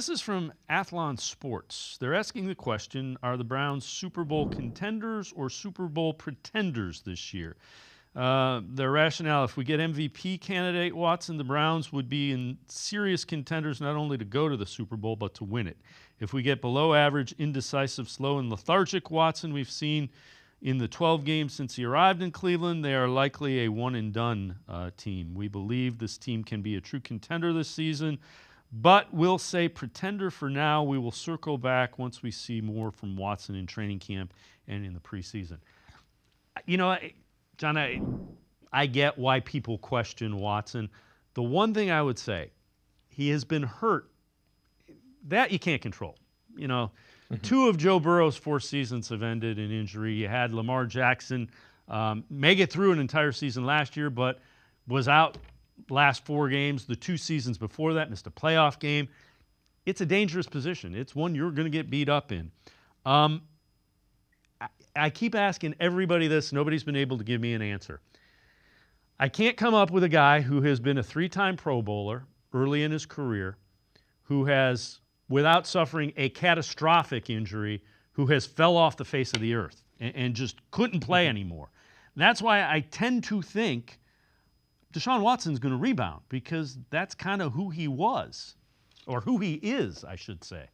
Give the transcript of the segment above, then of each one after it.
This is from Athlon Sports. They're asking the question, are the Browns Super Bowl contenders or Super Bowl pretenders this year? Their rationale, if we get MVP candidate Watson, the Browns would be in serious contenders not only to go to the Super Bowl, but to win it. If we get below average, indecisive, slow, and lethargic Watson we've seen in the 12 games since he arrived in Cleveland, they are likely a one-and-done team. We believe this team can be a true contender this season, but we'll say pretender for now. We will circle back once we see more from Watson in training camp and in the preseason. You know, John, I get why people question Watson. The one thing I would say, he has been hurt. That you can't control. You know, two of Joe Burrow's 4 seasons have ended in injury. You had Lamar Jackson make it through an entire season last year, but was out last 4 games. The 2 seasons before that, missed a playoff game. It's a dangerous position. It's one you're going to get beat up in. I keep asking everybody this. Nobody's been able to give me an answer. I can't come up with a guy who has been a 3-time Pro Bowler early in his career, who has, without suffering a catastrophic injury, who has fell off the face of the earth and just couldn't play anymore. And that's why I tend to think Deshaun Watson's going to rebound, because that's kind of who he was, or who he is, I should say.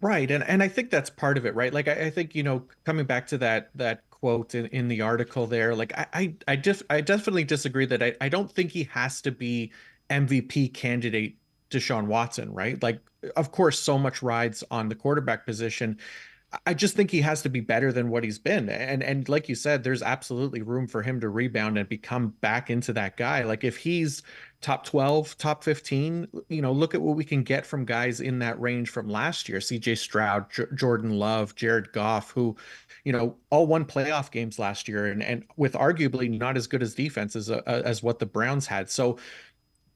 Right. And I think that's part of it, right? Like I think, coming back to that quote in the article there, like I definitely disagree that I don't think he has to be MVP candidate Deshaun Watson, right? Like, of course, so much rides on the quarterback position. I just think he has to be better than what he's been. And like you said, there's absolutely room for him to rebound and become back into that guy. Like if he's top 12, top 15, look at what we can get from guys in that range from last year. CJ Stroud, Jordan Love, Jared Goff, who, all won playoff games last year and with arguably not as good as defenses as what the Browns had. So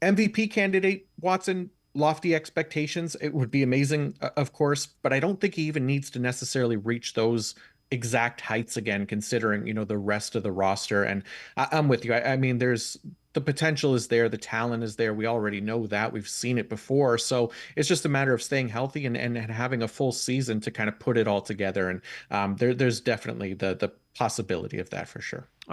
MVP candidate Watson, lofty expectations. It would be amazing, of course, but I don't think he even needs to necessarily reach those exact heights again, considering, the rest of the roster. And I'm with you. I mean, there's the potential is there, the talent is there. We already know that. We've seen it before. So it's just a matter of staying healthy and having a full season to kind of put it all together. And there's definitely the possibility of that for sure.